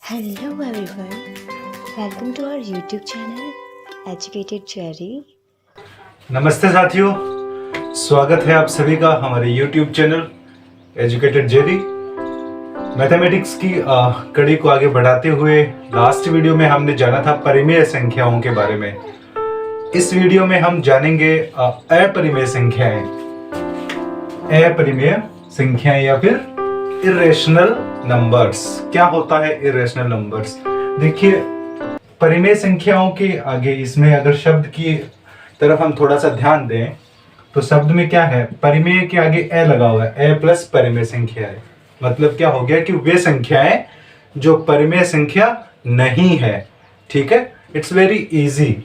Hello everyone, welcome to our YouTube channel Educated Jerry। नमस्ते साथियों, स्वागत है आप सभी का हमारे YouTube channel educated Jerry. Mathematics की कड़ी को आगे बढ़ाते हुए लास्ट वीडियो में हमने जाना था परिमेय संख्याओं के बारे में। इस वीडियो में हम जानेंगे अपरिमेय संख्याएं, अपरिमेय संख्याएं या फिर इरेशनल नंबर्स। क्या होता है इरेशनल नंबर्स? देखिए, परिमेय संख्याओं के आगे इसमें अगर शब्द की तरफ हम थोड़ा सा ध्यान दें तो शब्द में क्या है, परिमेय के आगे ए लगा हुआ है, ए प्लस परिमेय संख्या है। मतलब क्या हो गया कि वे संख्याएं जो परिमेय संख्या नहीं है। ठीक है, इट्स वेरी इजी।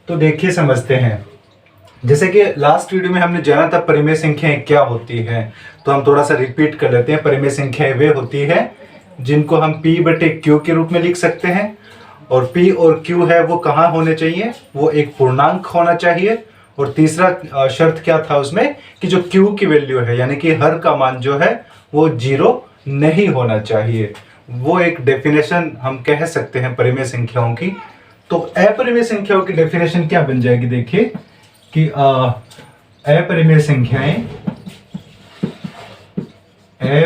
तो देखिए समझते हैं। जैसे कि लास्ट वीडियो में हमने जाना था परिमेय संख्याएं क्या होती हैं, तो हम थोड़ा सा रिपीट कर लेते हैं। परिमेय संख्याएं वे होती है जिनको हम p बटे q के रूप में लिख सकते हैं, और p और q है वो कहाँ होने चाहिए, वो एक पूर्णांक होना चाहिए। और तीसरा शर्त क्या था उसमें कि जो q की वैल्यू है यानी कि हर का मान जो है वो 0 नहीं होना चाहिए। वो एक डेफिनेशन हम कह सकते हैं परिमेय संख्याओं की। तो अपरिमेय संख्याओं की डेफिनेशन क्या बन जाएगी, देखिए कि अपरिमेय संख्याएं वे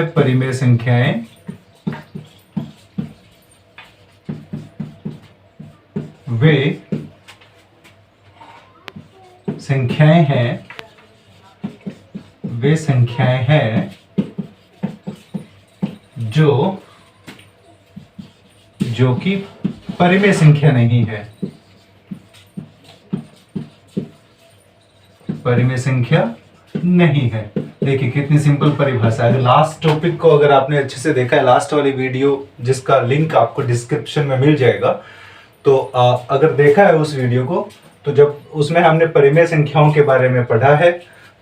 संख्याएं हैं जो कि परिमेय संख्या नहीं है। परिमेय संख्या नहीं है। देखिए कितनी सिंपल परिभाषा है। लास्ट टॉपिक को अगर आपने अच्छे से देखा है, लास्ट वाली वीडियो जिसका लिंक आपको डिस्क्रिप्शन में मिल जाएगा, तो अगर देखा है उस वीडियो को, तो जब उसमें हमने परिमेय संख्याओं के बारे में पढ़ा है,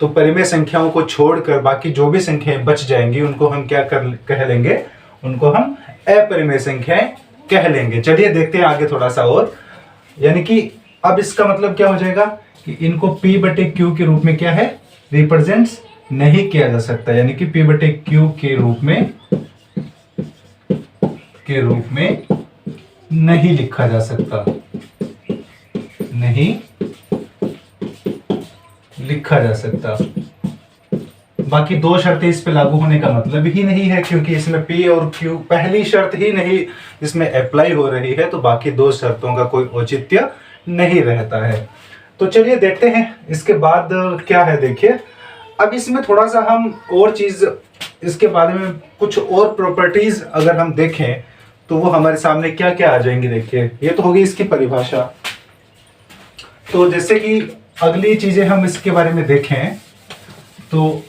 तो परिमेय संख्याओं को छोड़कर बाकी जो भी संख्याएं बच जाएंगी उनको हम क्या कह लेंगे, उनको हम अपरिमेय संख्याएं कह लेंगे। चलिए देखते हैं आगे थोड़ा सा और। यानी कि अब इसका मतलब क्या हो जाएगा कि इनको p बटे q के रूप में क्या है, रिप्रेजेंट्स नहीं किया जा सकता। यानी कि p बटे q के रूप में नहीं लिखा जा सकता, नहीं लिखा जा सकता। बाकी दो शर्तें इस पे लागू होने का मतलब ही नहीं है, क्योंकि इसमें p और q पहली शर्त ही नहीं इसमें अप्लाई हो रही है, तो बाकी दो शर्तों का कोई औचित्य नहीं रहता है। तो चलिए देखते हैं इसके बाद क्या है। देखिए अब इसमें थोड़ा सा हम और चीज इसके बारे में कुछ और प्रॉपर्टीज अगर हम देखें तो वो हमारे सामने क्या क्या आ जाएंगी। देखिए ये तो होगी इसकी परिभाषा। तो जैसे कि अगली चीजें हम इसके बारे में देखें तो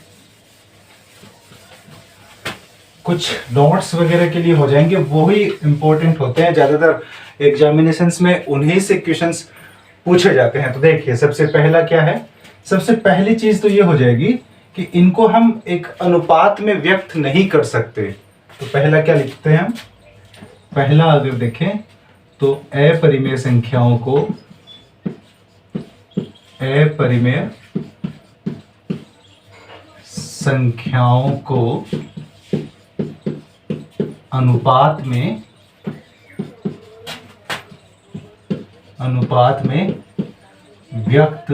कुछ नोट्स वगैरह के लिए हो जाएंगे, वो ही इंपॉर्टेंट होते हैं। ज्यादातर एग्जामिनेशंस में उन्हीं से क्वेश्चंस पूछे जाते हैं। तो देखिए सबसे पहला क्या है, सबसे पहली चीज तो ये हो जाएगी कि इनको हम एक अनुपात में व्यक्त नहीं कर सकते। तो पहला क्या लिखते हैं हम, पहला अगर देखें तो अपरिमेय संख्याओं को अनुपात में व्यक्त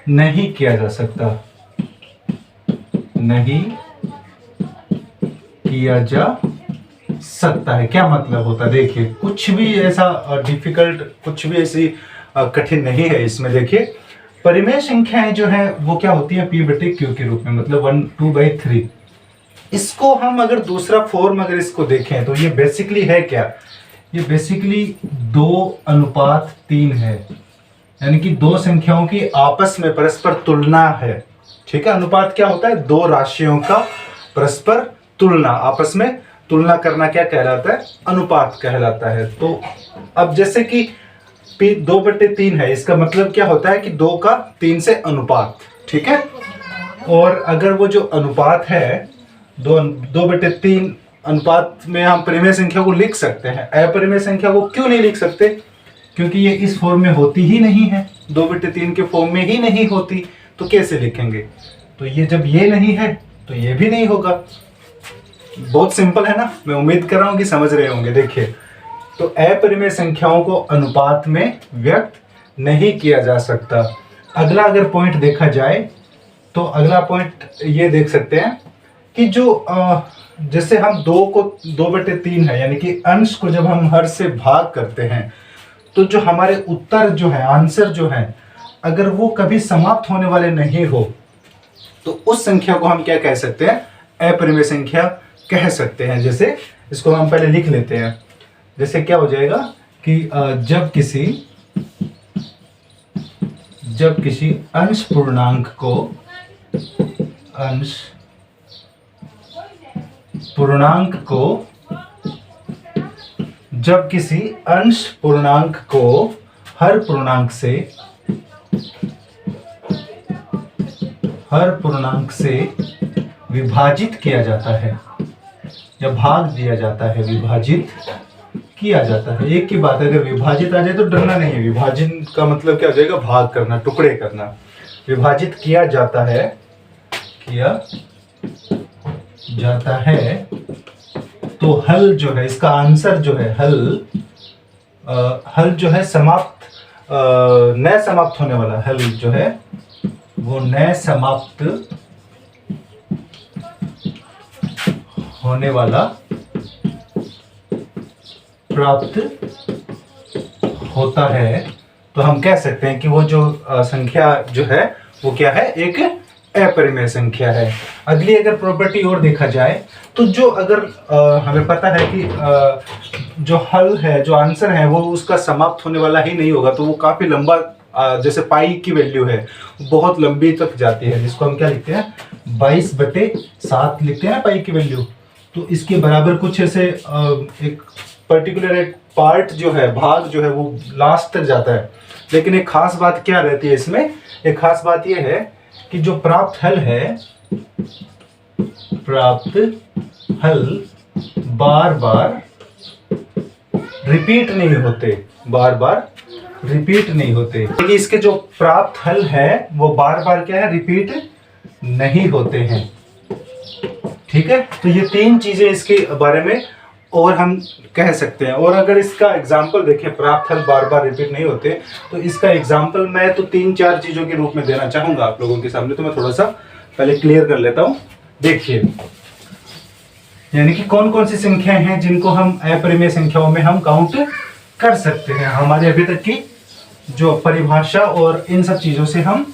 नहीं किया जा सकता, नहीं किया जा सकता है। क्या मतलब होता है, देखिए कुछ भी ऐसा डिफिकल्ट, कुछ भी ऐसी कठिन नहीं है इसमें। देखिए परिमेय संख्याएं जो है वो क्या होती है, p बटे q के रूप में, मतलब 1/2/3। इसको हम अगर दूसरा फॉर्म अगर इसको देखें तो ये बेसिकली है क्या, ये बेसिकली 2:3 है। यानी कि दो संख्याओं की आपस में परस्पर तुलना है। ठीक है, अनुपात क्या होता है, दो राशियों का परस्पर तुलना, आपस में तुलना करना क्या कहलाता है, अनुपात कहलाता है। तो अब जैसे कि p 2/3 है, इसका मतलब क्या होता है कि 2 का 3 से अनुपात। ठीक है, और अगर वो जो अनुपात है 2/3 अनुपात में हम परिमेय संख्या को लिख सकते हैं, अपरिमेय संख्या को क्यों नहीं लिख सकते, क्योंकि ये इस फॉर्म में होती ही नहीं है, 2/3 के फॉर्म में ही नहीं होती, तो कैसे लिखेंगे। तो ये जब ये नहीं है तो ये भी नहीं होगा। बहुत सिंपल है ना, मैं उम्मीद कर रहा हूँ कि समझ रहे होंगे। देखिए, तो अपरिमेय संख्याओं को अनुपात में व्यक्त नहीं किया जा सकता। अगला अगर पॉइंट देखा जाए तो अगला पॉइंट ये देख सकते हैं कि जो जैसे हम 2/3 है, यानी कि अंश को जब हम हर से भाग करते हैं तो जो हमारे उत्तर जो है, आंसर जो है, अगर वो कभी समाप्त होने वाले नहीं हो तो उस संख्या को हम क्या कह सकते हैं? अपरिमेय संख्या कह सकते हैं। जैसे इसको हम पहले लिख लेते हैं। जैसे क्या हो जाएगा कि जब किसी अंश पूर्णांक को हर पूर्णांक से विभाजित किया जाता है या भाग दिया जाता है, विभाजित किया जाता है। एक की बात है, अगर विभाजित आ जाए तो डरना नहीं है। विभाजन का मतलब क्या हो जाएगा? भाग करना, टुकड़े करना। विभाजित किया जाता है तो हल जो है, इसका आंसर जो है, हल जो है न समाप्त होने वाला, हल जो है वो न समाप्त होने वाला प्राप्त होता है। तो हम कह सकते हैं कि वो जो संख्या जो है वो क्या है? एक अपरिमेय संख्या है। अगली अगर प्रॉपर्टी और देखा जाए तो जो अगर हमें पता है कि जो हल है, जो आंसर है, वो उसका समाप्त होने वाला ही नहीं होगा, तो वो काफी लंबा, जैसे पाई की वैल्यू है बहुत लंबी तक जाती है, जिसको हम क्या लिखते हैं? 22/7 लिखते हैं ना पाई की वैल्यू। तो इसके बराबर कुछ ऐसे एक पर्टिकुलर एक पार्ट जो है, भाग जो है, वो लास्ट तक जाता है। लेकिन एक खास बात क्या रहती है इसमें? एक खास बात यह है कि जो प्राप्त हल बार बार रिपीट नहीं होते, क्योंकि इसके जो प्राप्त हल है वो बार बार क्या है? रिपीट नहीं होते हैं। ठीक है, तो ये 3 चीजें इसके बारे में और हम कह सकते हैं। और अगर इसका एग्जाम्पल देखें, प्राप्त हल बार बार रिपीट नहीं होते, तो इसका एग्जाम्पल मैं तो 3-4 चीजों के रूप में देना चाहूंगा आप लोगों के सामने। तो मैं थोड़ा सा पहले क्लियर कर लेता हूं। देखिए, यानी कि कौन कौन सी संख्याएं हैं जिनको हम अपरिमेय संख्याओं में हम काउंट कर सकते हैं। हमारे अभी तक की जो परिभाषा और इन सब चीजों से हम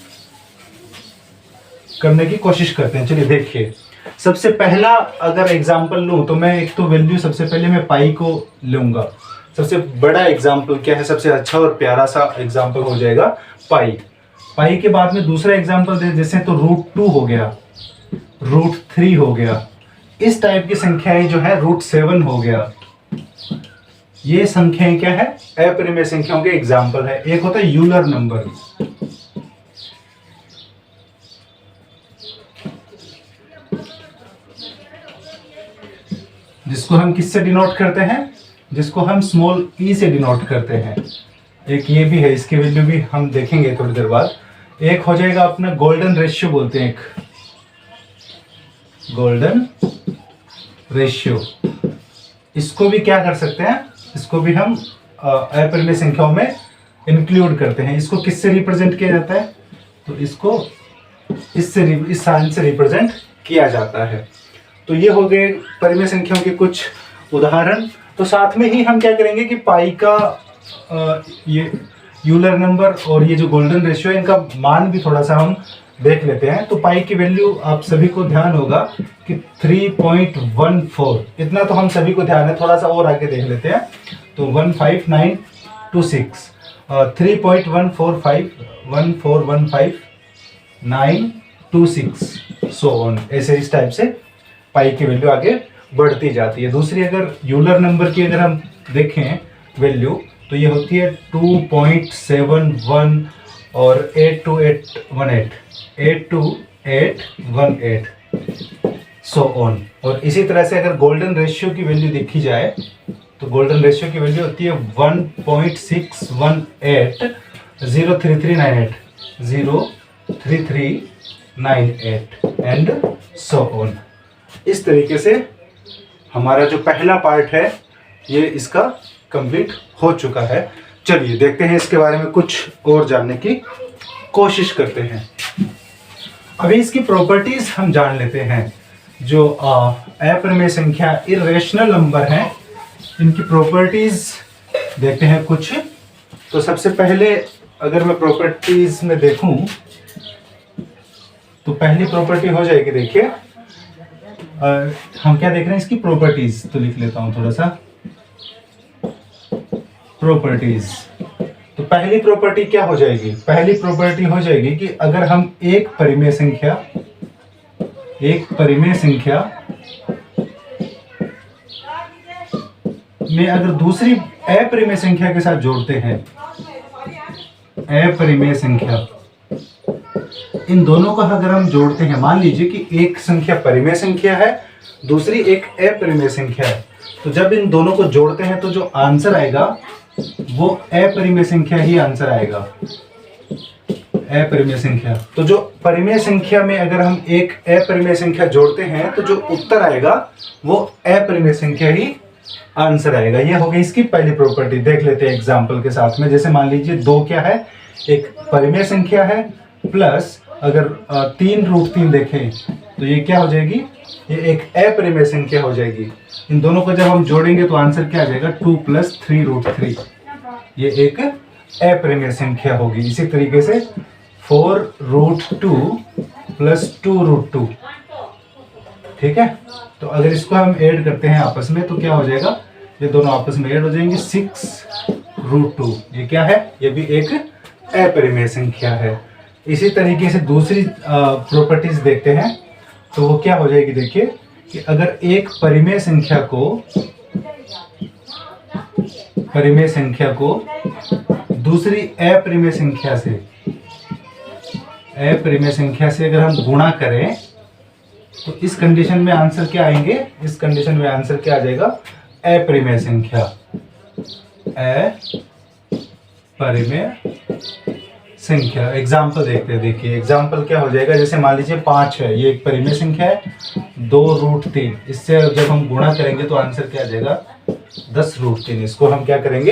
करने की कोशिश करते हैं। चलिए देखिए, सबसे पहला अगर एग्जाम्पल लूं तो मैं एक तो वैल्यू सबसे पहले मैं पाई को लूंगा। सबसे बड़ा एग्जाम्पल क्या है? सबसे अच्छा और प्यारा सा एग्जाम्पल हो जाएगा पाई के बाद में दूसरा एग्जाम्पल दे जैसे तो √2 हो गया, √3 हो गया। इस टाइप की संख्याएं जो है √7 हो गया। ये संख्याएं क्या है? अपरिमेय संख्याओं के एग्जाम्पल है। एक होता है यूलर नंबर, जिसको हम किससे डिनोट करते हैं? जिसको हम स्मॉल ई से डिनोट करते हैं। एक ये भी है, इसकी वैल्यू भी हम देखेंगे थोड़ी देर बाद। एक हो जाएगा अपना गोल्डन रेशियो बोलते हैं, एक गोल्डन रेशियो। इसको भी क्या कर सकते हैं? इसको भी हम अपरिमेय संख्याओं में इंक्लूड करते हैं। इसको किससे रिप्रेजेंट किया जाता है? तो इसको इस साइन से रिप्रेजेंट किया जाता है। तो ये हो गए परिमेय संख्याओं के कुछ उदाहरण। तो साथ में ही हम क्या करेंगे कि पाई का ये यूलर नंबर और ये जो गोल्डन रेशियो है, इनका मान भी थोड़ा सा हम देख लेते हैं। तो पाई की वैल्यू आप सभी को ध्यान होगा कि 3.14, इतना तो हम सभी को ध्यान है। थोड़ा सा और आगे देख लेते हैं तो 15926, 3.145, 1415926 सो ऑन, ऐसे इस टाइप से पाई की वैल्यू आगे बढ़ती जाती है। दूसरी अगर यूलर नंबर की अगर हम देखें वैल्यू तो ये होती है 2.71 और 82818 सो ऑन। और इसी तरह से अगर गोल्डन रेशियो की वैल्यू देखी जाए तो गोल्डन रेशियो की वैल्यू होती है 1.618 03398 एंड सो ऑन। इस तरीके से हमारा जो पहला पार्ट है ये इसका कंप्लीट हो चुका है। चलिए देखते हैं इसके बारे में, कुछ और जानने की कोशिश करते हैं। अभी इसकी प्रॉपर्टीज हम जान लेते हैं। जो अपरिमेय संख्या इरेशनल नंबर हैं, इनकी प्रॉपर्टीज देखते हैं कुछ। तो सबसे पहले अगर मैं प्रॉपर्टीज में देखूं तो पहली प्रॉपर्टी हो जाएगी, देखिए हम क्या देख रहे हैं इसकी प्रॉपर्टीज, तो लिख लेता हूं थोड़ा सा प्रॉपर्टीज। तो पहली प्रॉपर्टी क्या हो जाएगी? पहली प्रॉपर्टी हो जाएगी कि अगर हम एक परिमेय संख्या में अगर दूसरी अपरिमेय संख्या के साथ जोड़ते हैं, अपरिमेय संख्या, इन दोनों का अगर हम जोड़ते हैं, मान लीजिए कि एक संख्या परिमेय संख्या है, दूसरी एक अपरिमेय संख्या है, तो जब इन दोनों को जोड़ते हैं तो जो आंसर आएगा वो अपरिमेय संख्या ही आंसर आएगा। अपरिमेय संख्या, तो जो परिमेय संख्या में अगर हम एक अपरिमेय संख्या जोड़ते हैं तो जो उत्तर आएगा वो अपरिमेय संख्या ही आंसर आएगा। ये हो गई इसकी पहली प्रॉपर्टी। देख लेते हैं एग्जांपल के साथ में। जैसे मान लीजिए 2 क्या है? एक परिमेय संख्या है, प्लस अगर 3√3 देखें तो ये क्या हो जाएगी? ये एक अपरिमेय संख्या हो जाएगी। इन दोनों को जब हम जोड़ेंगे तो आंसर क्या आ जाएगा? 2 + 3√3। ये एक अपरिमेय संख्या होगी। इसी तरीके से 4√2 + 2√2, ठीक है। तो अगर इसको हम ऐड करते हैं आपस में तो क्या हो जाएगा? ये दोनों आपस में ऐड हो जाएंगे, 6√2। ये क्या है? ये भी एक अपरिमेय संख्या है। इसी तरीके से दूसरी प्रॉपर्टीज देखते हैं तो वो क्या हो जाएगी? देखिए कि अगर एक परिमेय संख्या को दूसरी अपरिमेय संख्या से अगर हम गुणा करें तो इस कंडीशन में आंसर क्या आएंगे? इस कंडीशन में आंसर क्या आ जाएगा? अपरिमेय संख्या। अपरिमेय संख्या। एग्जाम्पल देखते हैं। देखिए एग्जाम्पल क्या हो जाएगा? जैसे मान लीजिए 5 है, ये एक परिमेय संख्या है, 2√3, इससे जब हम गुणा करेंगे तो आंसर क्या आ जाएगा? 10√3। इसको हम क्या करेंगे?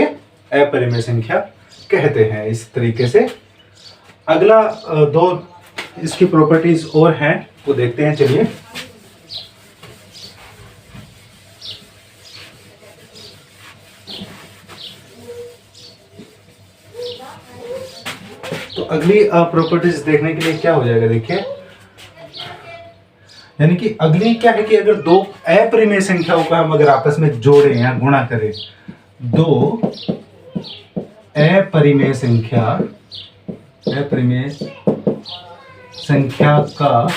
अपरिमेय संख्या कहते हैं। इस तरीके से अगला 2 इसकी प्रॉपर्टीज और हैं, वो देखते हैं। चलिए तो अगली प्रॉपर्टीज देखने के लिए क्या हो जाएगा? देखिए यानी कि अगली क्या है कि अगर 2 अपरिमेय संख्याओं का हम अगर आपस में जोड़ें या गुणा करें, 2 अपरिमेय संख्या का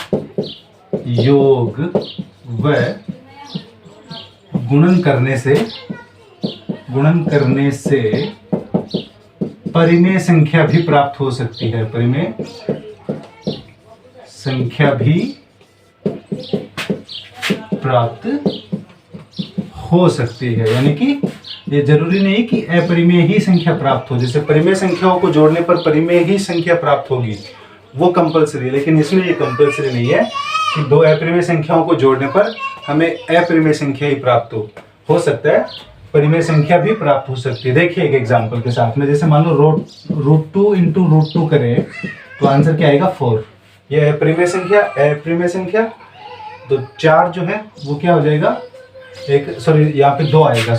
योग व गुणन करने से परिमेय संख्या भी प्राप्त हो सकती है। परिमेय संख्या भी प्राप्त हो सकती है। यानी कि ये जरूरी नहीं कि अपरिमेय ही संख्या प्राप्त हो। जैसे परिमेय संख्याओं को जोड़ने पर परिमेय ही संख्या प्राप्त होगी, वो कंपलसरी, लेकिन इसमें ये कंपलसरी नहीं है कि 2 अपरिमेय संख्याओं को जोड़ने पर हमें अपरिमेय संख्या ही प्राप्त हो सकता है, परिमेय संख्या भी प्राप्त हो सकती है। देखिए एक एग्जांपल के साथ में, जैसे मान लो √2 × √2 करें तो आंसर क्या आएगा? 4। ये अपरिमेय संख्या। तो 4 जो है वो क्या हो जाएगा? यहाँ पे 2 आएगा,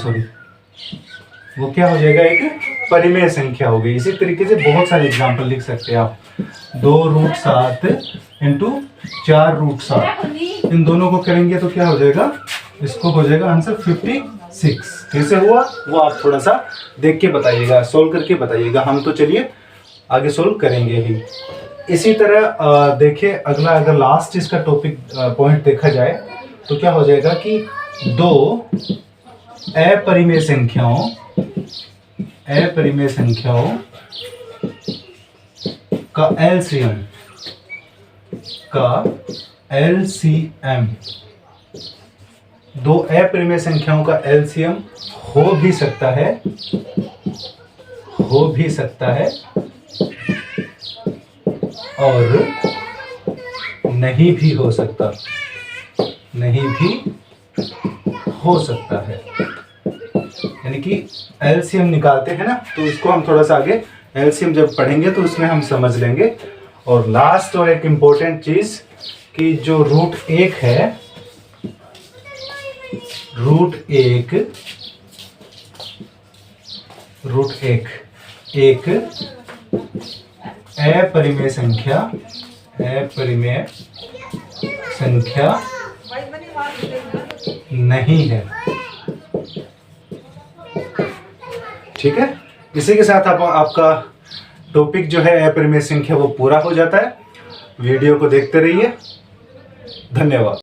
वो क्या हो जाएगा? एक परिमेय संख्या होगी। इसी तरीके से बहुत सारे एग्जाम्पल लिख सकते हैं आप। 2√7 × 4√7, इन दोनों को करेंगे तो क्या हो जाएगा? इसको हो जाएगा आंसर 56। कैसे हुआ वो आप थोड़ा सा देख के बताइएगा, सोल्व करके बताइएगा। हम तो चलिए आगे सोल्व करेंगे ही। इसी तरह देखिए अगला, अगर लास्ट इसका टॉपिक पॉइंट देखा जाए तो क्या हो जाएगा कि 2 अपरिमेय संख्याओं का LCM 2 अपरिमेय संख्याओं का LCM हो भी सकता है और नहीं भी हो सकता। हो सकता है। यानी कि एलसीएम निकालते हैं ना, तो इसको हम थोड़ा सा आगे एलसीएम जब पढ़ेंगे तो उसमें हम समझ लेंगे। और लास्ट और एक इम्पोर्टेंट चीज कि जो रूट 1 है, रूट एक एक अपरिमेय संख्या नहीं है। ठीक है, इसी के साथ आपका टॉपिक जो है अपरिमेय संख्या वो पूरा हो जाता है। वीडियो को देखते रहिए। धन्यवाद।